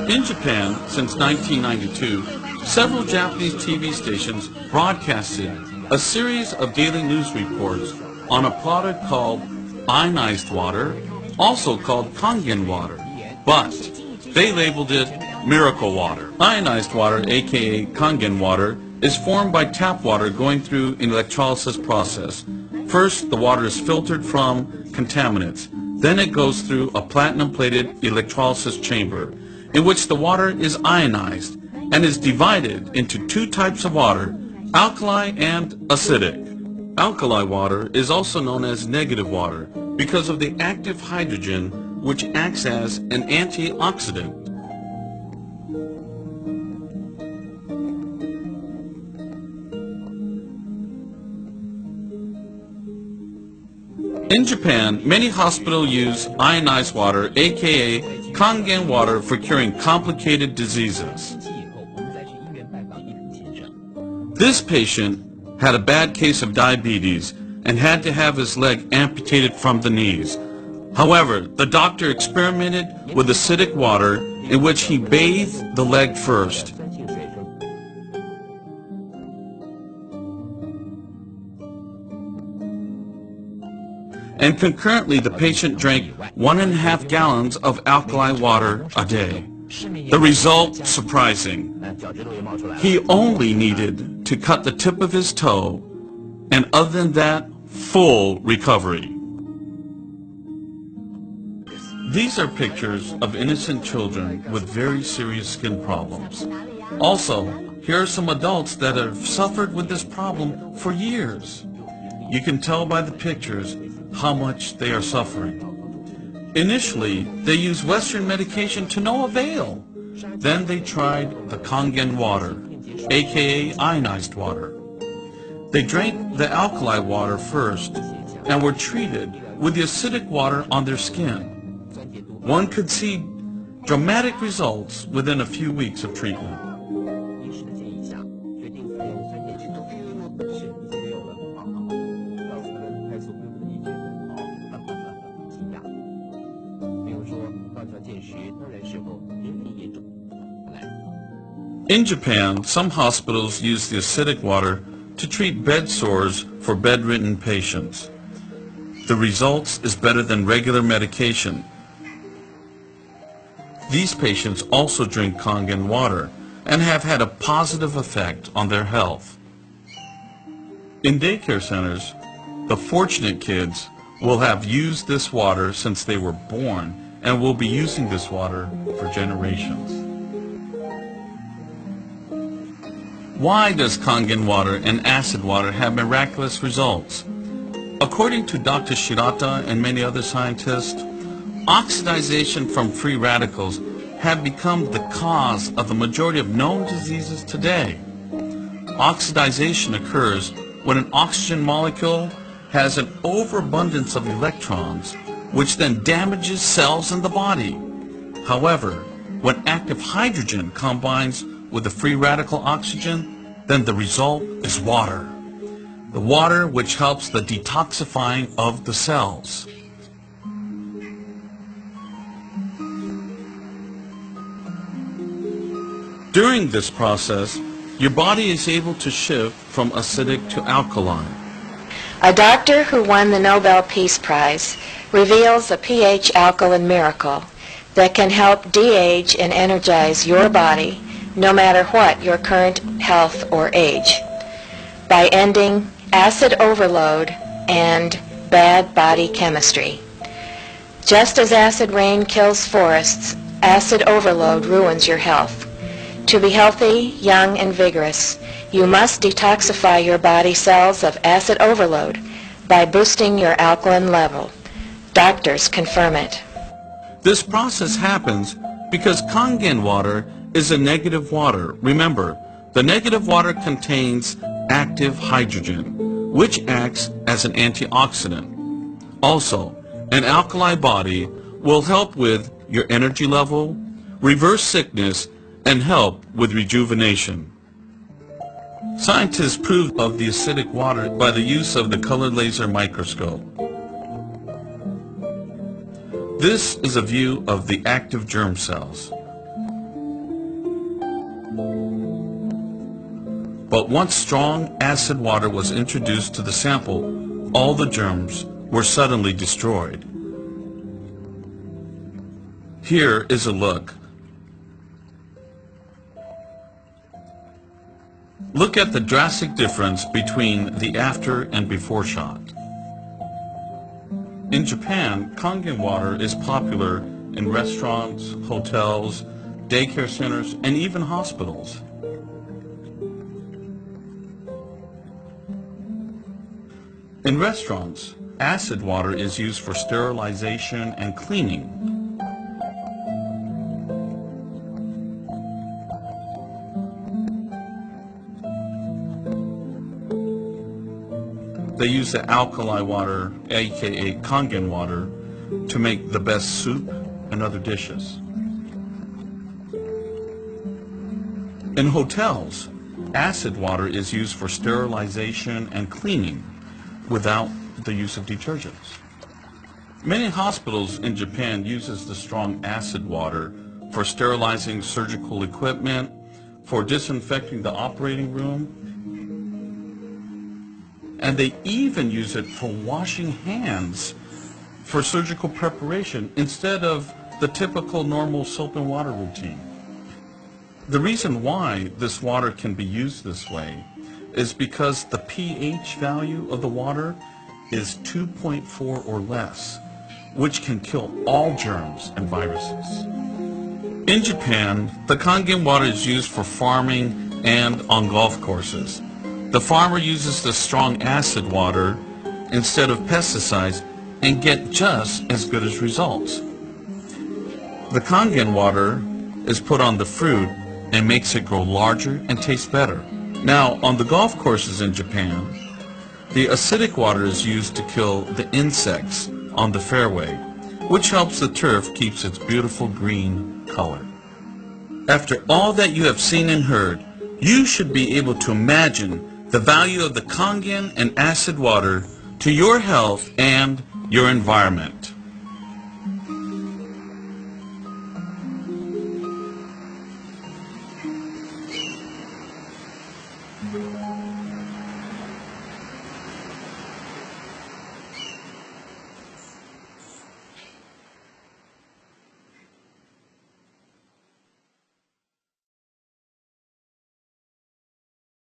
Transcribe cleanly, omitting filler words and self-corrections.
In Japan, since 1992, several Japanese TV stations broadcasted a series of daily news reports on a product called ionized water, also called Kangen water, but they labeled it miracle water. Ionized water, aka Kangen water, is formed by tap water going through an electrolysis process. First, the water is filtered from contaminants. Then it goes through a platinum-plated electrolysis chamber, in which the water is ionized and is divided into two types of water, alkali and acidic. Alkali water is also known as negative water because of the active hydrogen, which acts as an antioxidant. In Japan, many hospitals use ionized water, aka Kangen water, for curing complicated diseases. This patient had a bad case of diabetes and had to have his leg amputated from the knees. However, the doctor experimented with acidic water in which he bathed the leg first. And concurrently, the patient drank 1.5 gallons of alkali water a day. The result, surprising. He only needed to cut the tip of his toe, and other than that, full recovery. These are pictures of innocent children with very serious skin problems. Also, here are some adults that have suffered with this problem for years. You can tell by the pictures how much they are suffering. Initially, they used Western medication to no avail. Then they tried the Kangen water, aka ionized water. They drank the alkali water first and were treated with the acidic water on their skin. One could see dramatic results within a few weeks of treatment. In Japan, some hospitals use the acidic water to treat bed sores for bedridden patients. The results is better than regular medication. These patients also drink Kangen water and have had a positive effect on their health. In daycare centers, the fortunate kids will have used this water since they were born and will be using this water for generations. Why does Kangen water and acid water have miraculous results? According to Dr. Shirata and many other scientists, oxidization from free radicals have become the cause of the majority of known diseases today. Oxidization occurs when an oxygen molecule has an overabundance of electrons, which then damages cells in the body. However, when active hydrogen combines with the free radical oxygen, then the result is water. The water which helps the detoxifying of the cells. During this process, your body is able to shift from acidic to alkaline. A doctor who won the Nobel Peace Prize reveals a pH alkaline miracle that can help de-age and energize your body no matter what your current health or age, by ending acid overload and bad body chemistry. Just as acid rain kills forests, acid overload ruins your health. To be healthy, young, and vigorous, you must detoxify your body cells of acid overload by boosting your alkaline level. Doctors confirm it. This process happens because Kangen water is a negative water. Remember, the negative water contains active hydrogen, which acts as an antioxidant. Also, an alkali body will help with your energy level, reverse sickness, and help with rejuvenation. Scientists proved of the acidic water by the use of the colored laser microscope. This is a view of the active germ cells. But once strong acid water was introduced to the sample, all the germs were suddenly destroyed. Here is a look. Look at the drastic difference between the after and before shot. In Japan, Kangen water is popular in restaurants, hotels, daycare centers, and even hospitals. In restaurants, acid water is used for sterilization and cleaning. They use the alkali water, aka Kangen water, to make the best soup and other dishes. In hotels, acid water is used for sterilization and cleaning without the use of detergents. Many hospitals in Japan uses the strong acid water for sterilizing surgical equipment, for disinfecting the operating room, and they even use it for washing hands for surgical preparation instead of the typical normal soap and water routine. The reason why this water can be used this way is because the pH value of the water is 2.4 or less, which can kill all germs and viruses. In Japan, the Kangen water is used for farming and on golf courses. The farmer uses the strong acid water instead of pesticides and get just as good as results. The Kangen water is put on the fruit and makes it grow larger and taste better. Now, on the golf courses in Japan, the acidic water is used to kill the insects on the fairway, which helps the turf keeps its beautiful green color. After all that you have seen and heard, you should be able to imagine the value of the Kangen and acid water to your health and your environment.